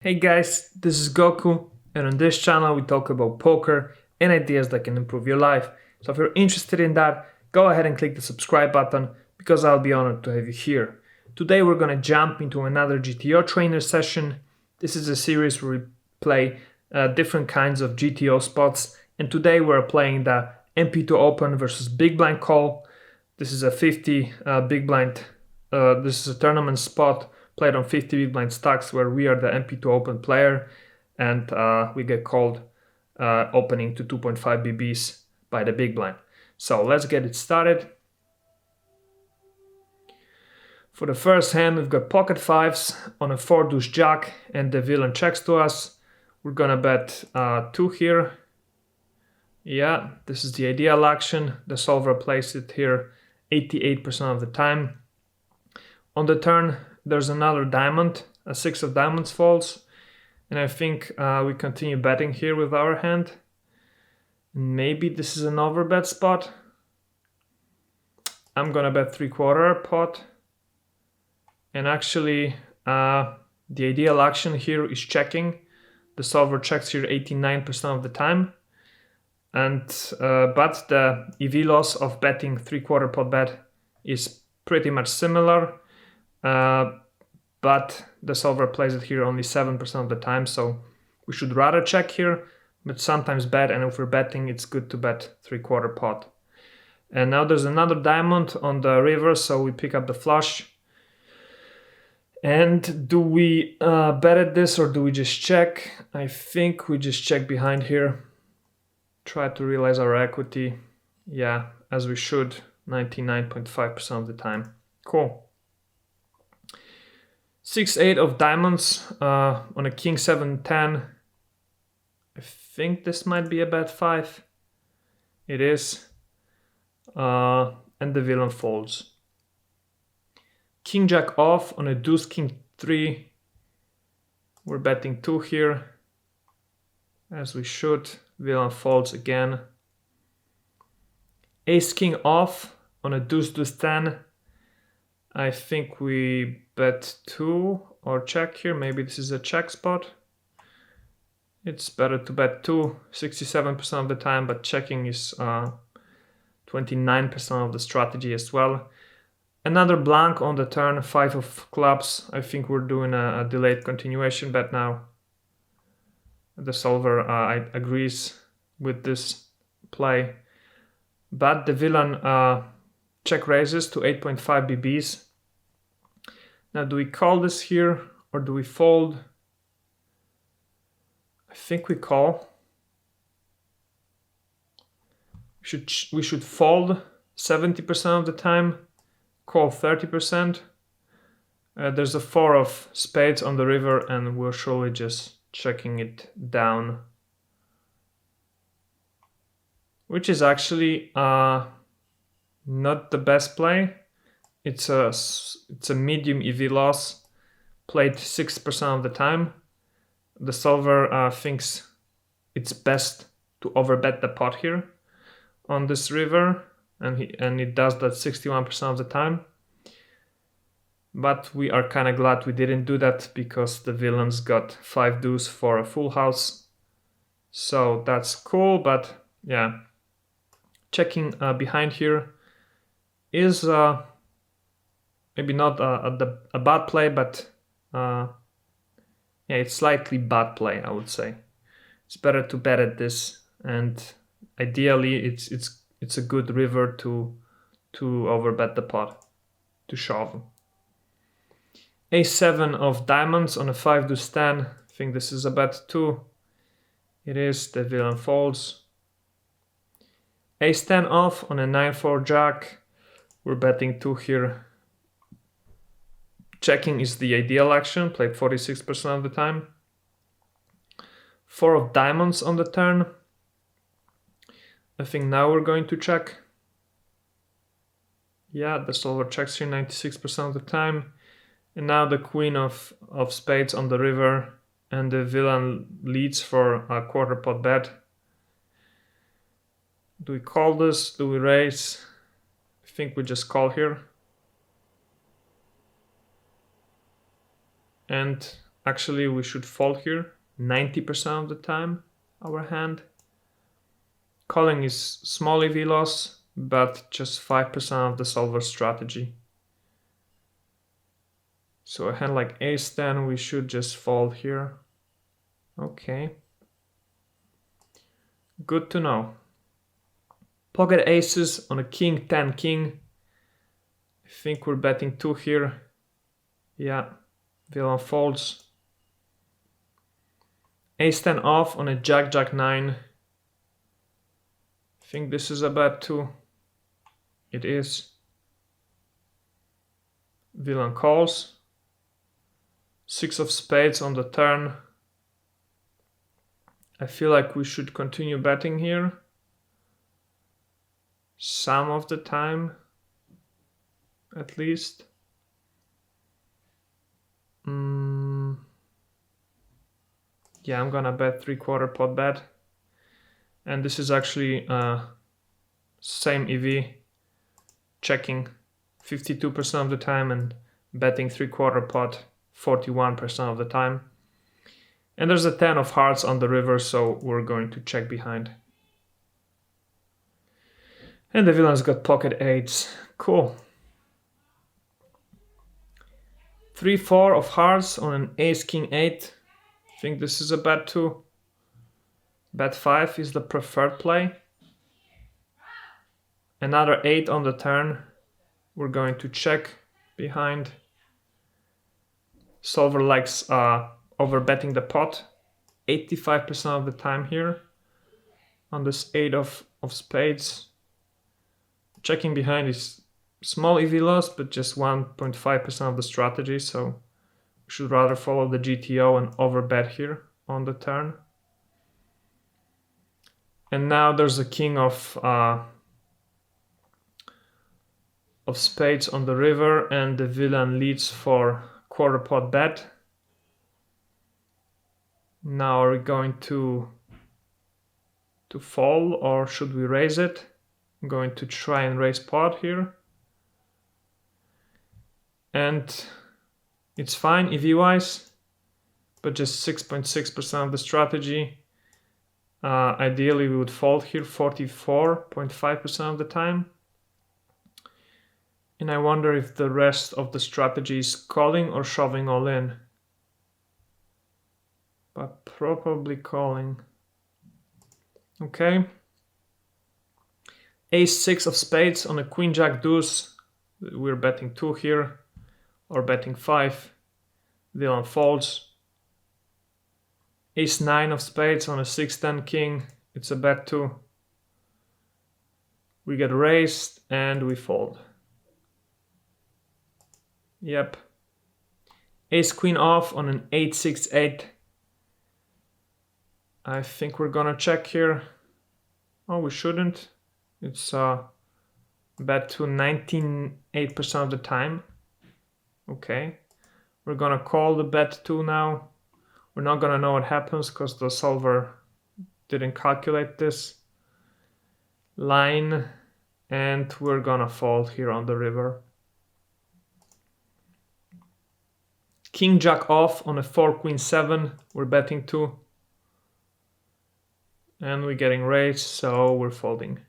Hey guys, this is Goku, and on this channel we talk about poker and ideas that can improve your life. So if you're interested in that, go ahead and click the subscribe button because I'll be honored to have you here. Today we're gonna jump into another GTO trainer session. This is a series where we play different kinds of GTO spots, and today we're playing the MP2 Open versus Big Blind Call. This is a 50 big blind. This is a tournament spot played on 50 big blind stacks where we are the MP2 Open player, and we get called opening to 2.5 BBs by the big blind. So let's get it started. For the first hand, we've got pocket fives on a 4 deuce jack, and the villain checks to us. We're gonna bet 2 here. Yeah, this is the ideal action. The solver plays it here 88% of the time. On the turn, there's another diamond, a 6 of diamonds falls, and I think we continue betting here with our hand. Maybe this is an overbet spot. I'm gonna bet 3/4 pot, and actually the ideal action here is checking. The solver checks here 89% of the time, and but the EV loss of betting 3/4 pot bet is pretty much similar. But the solver plays it here only 7% of the time, so we should rather check here, but sometimes bet, and if we're betting, it's good to bet 3/4 pot. And now there's another diamond on the river, so we pick up the flush. And do we bet at this, or do we just check? I think we just check behind here. Try to realize our equity. Yeah, as we should, 99.5% of the time. Cool. 6-8 of diamonds on a king 7-10. I think this might be a bet 5. It is. And the villain folds. King jack off on a deuce king 3. We're betting 2 here, as we should. Villain folds again. Ace king off on a deuce deuce 10. I think we bet 2 or check here. Maybe this is a check spot. It's better to bet 2 67% of the time, but checking is 29% of the strategy as well. Another blank on the turn, 5 of clubs. I think we're doing a delayed continuation bet now. The solver agrees with this play, but the villain check raises to 8.5 BBs. Now, do we call this here or do we fold? I think we call. We should fold 70% of the time, call 30%. There's a 4 of spades on the river, and we're surely just checking it down, which is actually not the best play. It's a medium EV loss, played 6% of the time. The solver thinks it's best to overbet the pot here on this river, and it does that 61% of the time. But we are kind of glad we didn't do that, because the villains got 5 deuce for a full house. So that's cool, but yeah, checking behind here is maybe not a bad play, but yeah, it's slightly bad play, I would say. It's better to bet at this, and ideally it's a good river to overbet the pot, to shove. A7 of diamonds on a 5 deuce 10. I think this is a bet 2. It is. The villain folds. Ace 10 off on a 9-4 jack. We're betting 2 here. Checking is the ideal action, played 46% of the time. 4 of diamonds on the turn. I think now we're going to check. Yeah, the solver checks here 96% of the time. And now the queen of spades on the river, and the villain leads for a 1/4 pot bet. Do we call this? Do we raise? I think we just call here. And Actually, we should fold here 90% of the time, our hand. Calling is small EV loss, but just 5% of the solver strategy. So a hand like ace-10, we should just fold here. Okay. Good to know. Pocket aces on a king-10 king. I think we're betting 2 here. Yeah, villain folds. Ace-10 off on a jack-jack-9. I think this is a bet too. It is. Villain calls. 6 of spades on the turn. I feel like we should continue betting here. Some of the time, at least. Yeah, I'm gonna bet 3/4 pot bet. And this is actually same EV, checking 52% of the time and betting 3/4 pot 41% of the time. And there's a 10 of hearts on the river, so we're going to check behind. And the villain's got pocket eights. Cool. 3/4 of hearts on an ace-king-8. I think this is a bet too. Bet 5 is the preferred play. Another 8 on the turn. We're going to check behind. Solver likes over-betting the pot 85% of the time here on this 8 of spades. Checking behind is small EV loss, but just 1.5% of the strategy, so we should rather follow the GTO and over-bet here on the turn. And now there's a king of spades on the river, and the villain leads for quarter pot bet. Now are we going to fold, or should we raise it? I'm going to try and raise pot here. And it's fine EV-wise, but just 6.6% of the strategy. Ideally we would fold here 44.5% of the time. And I wonder if the rest of the strategy is calling or shoving all in. But probably calling. Okay. Ace-6 of spades on a queen-jack deuce. We're betting 2 here, or betting 5. Villain folds. Ace-9 of spades on a 6-10 king. It's a bet too. We get raised and we fold. Yep. Ace-queen off on an 8-6-8. I think we're gonna check here. Oh, we shouldn't. It's bet to 98% of the time. Okay. We're gonna call the bet 2 now. We're not gonna know what happens because the solver didn't calculate this line, and we're gonna fold here on the river. King jack off on a 4-queen-7. We're betting 2. And we're getting raised, so we're folding.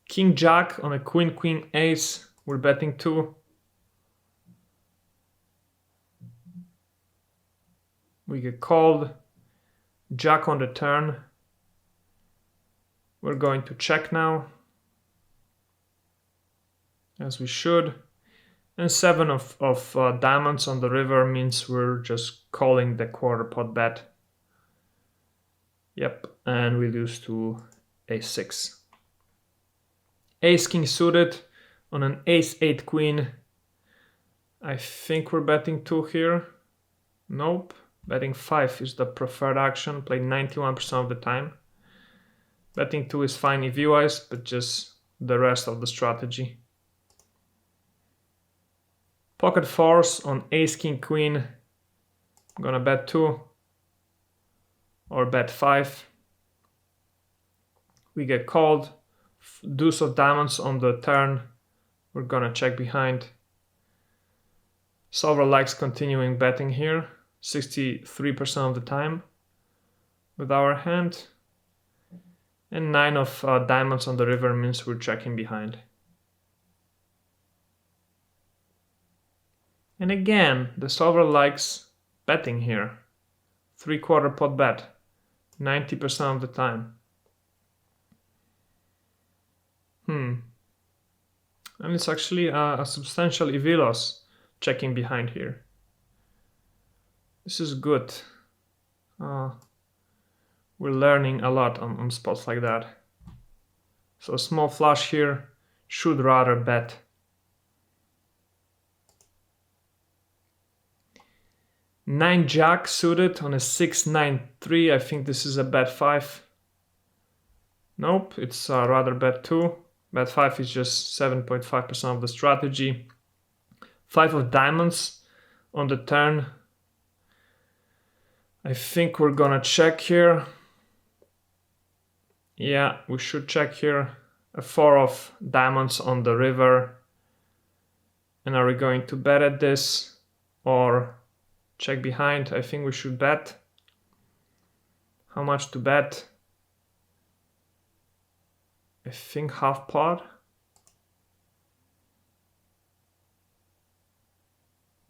King jack on a queen-queen-ace. We're betting 2. We get called. Jack on the turn. We're going to check now, as we should. And 7 of diamonds on the river means we're just calling the quarter pot bet. Yep, and we lose to ace-6. Ace-king suited on an ace-8 queen. I think we're betting 2 here. Nope, betting 5 is the preferred action, played 91% of the time. Betting 2 is fine EV-wise, but just the rest of the strategy. Pocket 4s on ace-king-queen. I'm gonna bet 2 or bet 5. We get called. Deuce of diamonds on the turn. We're gonna check behind. Solver likes continuing betting here, 63% of the time with our hand. And 9 of diamonds on the river means we're checking behind. And again, the solver likes betting here. 3/4 pot bet, 90% of the time. And it's actually a substantial EV loss checking behind here. This is good. We're learning a lot on spots like that. So a small flush here, should rather bet. Nine jack suited on a 6-9-3. I think this is a bet 5. Nope, it's rather bet 2. Bet 5 is just 7.5% of the strategy. 5 of diamonds on the turn. I think we're gonna check here. Yeah, we should check here. A 4 of diamonds on the river. And are we going to bet at this or check behind? I think we should bet. How much to bet? I think half pot.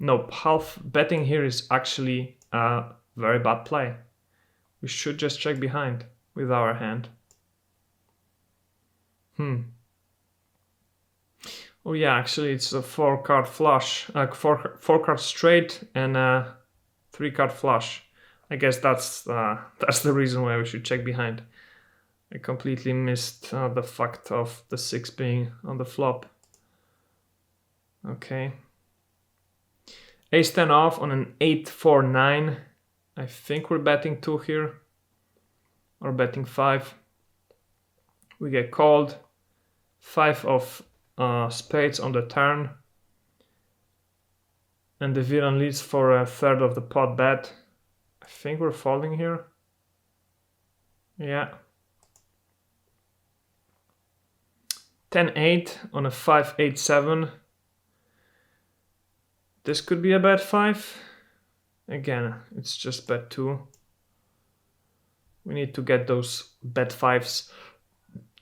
Nope, half betting here is actually a very bad play. We should just check behind with our hand. Oh yeah, actually it's a 4-card flush, 4-card straight and a 3-card flush. I guess that's the reason why we should check behind. I completely missed the fact of the 6 being on the flop. Okay. Ace-10 off on an 8-4-9. I think we're betting 2 here. Or betting 5. We get called. 5 of spades on the turn. And the villain leads for a third of the pot bet. I think we're folding here. Yeah. 10-8 on a 5-8-7. This could be a bet 5. Again, it's just bet 2. We need to get those bet 5s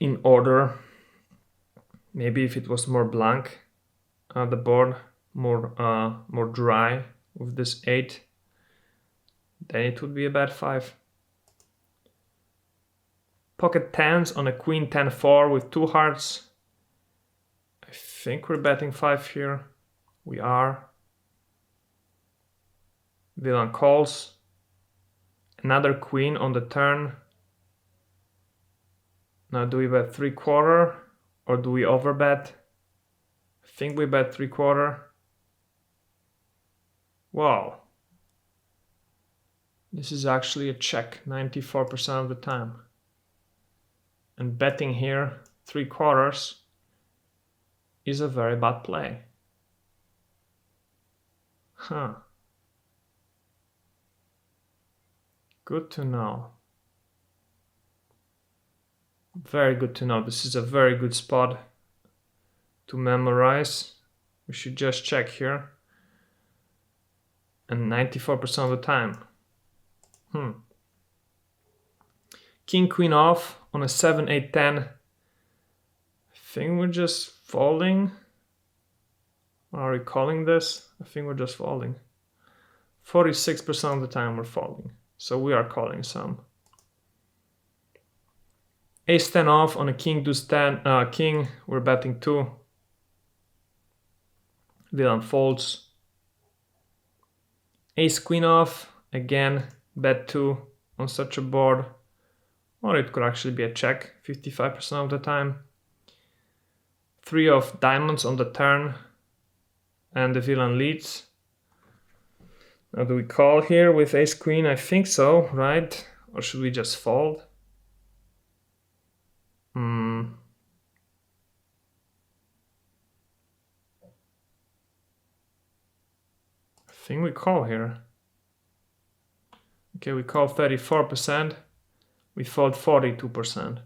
in order. Maybe if it was more blank, the board, more dry with this 8, then it would be a bet 5. Pocket 10s on a queen 10-4 with 2 hearts. I think we're betting 5 here. We are. Villain calls. Another queen on the turn. Now do we bet 3/4 or do we overbet? I think we bet 3/4. Wow. This is actually a check 94% of the time. And betting here 3/4 is a very bad play. Good to know. Very good to know. This is a very good spot to memorize. We should just check here. And 94% of the time. King, queen off on a 7-8-10. I think we're just folding. Are we calling this? I think we're just folding. 46% of the time we're folding. So we are calling some. Ace-10 off on a king deuce 10. King, we're betting 2. Villain folds. Ace queen off, again, bet 2 on such a board. Or it could actually be a check, 55% of the time. 3 of diamonds on the turn. And the villain leads. Now do we call here with ace queen? I think so, right? Or should we just fold? I think we call here. Okay, we call 34%. We fold 42%.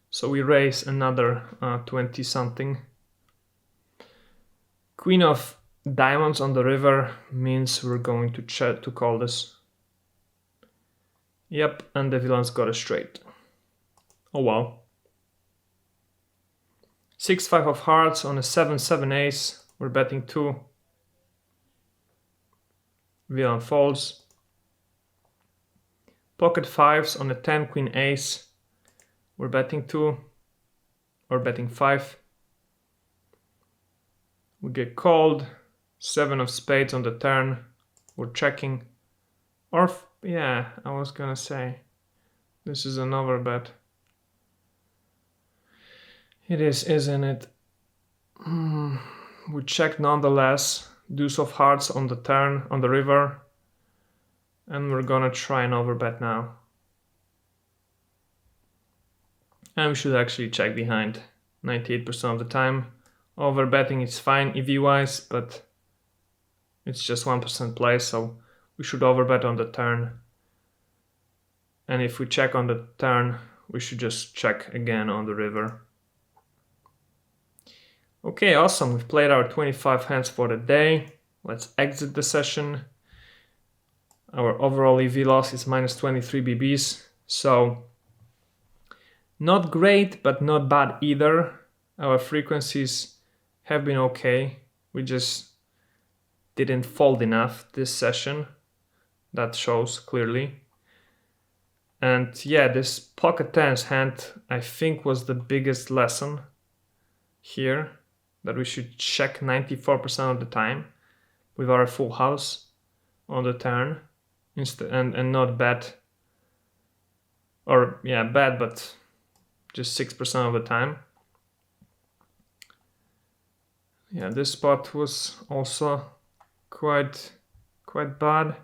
So we raise another 20 something. Queen of diamonds on the river means we're going to call this. Yep, and the villain's got a straight. Oh wow. 6-5 of hearts on a 7-7 ace. We're betting 2. Villain folds. Pocket 5s on a 10 queen ace. We're betting 2 or betting 5. We get called. 7 of spades on the turn. We're checking. Or yeah, I was gonna say this is another bet. It is, isn't it? We check nonetheless. Deuce of hearts on the turn on the river. And we're gonna try an overbet now. And we should actually check behind 98% of the time. Overbetting is fine EV-wise, but it's just 1% play, so we should overbet on the turn. And if we check on the turn, we should just check again on the river. Okay, awesome. We've played our 25 hands for the day. Let's exit the session. Our overall EV loss is minus 23 BBs, so not great, but not bad either. Our frequencies have been okay. We just didn't fold enough this session. That shows clearly. And yeah, this pocket tens hand, I think, was the biggest lesson here, that we should check 94% of the time with our full house on the turn and not bet, or yeah, bet, but just 6% of the time. Yeah, this spot was also quite bad.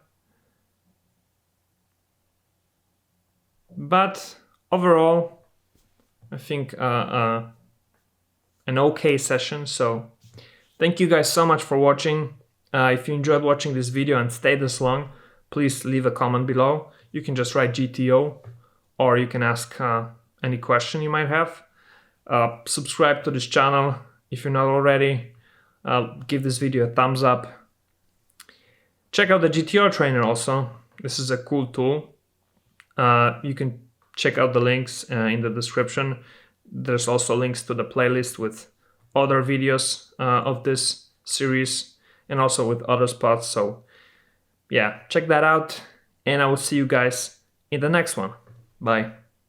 But overall, I think an okay session. So thank you guys so much for watching. If you enjoyed watching this video and stayed this long, please leave a comment below. You can just write GTO, or you can ask any question you might have. Subscribe to this channel if you're not already. Give this video a thumbs up. Check out the GTO trainer also. This is a cool tool. You can check out the links in the description. There's also links to the playlist with other videos of this series and also with other spots. So yeah, check that out, and I will see you guys in the next one. Bye.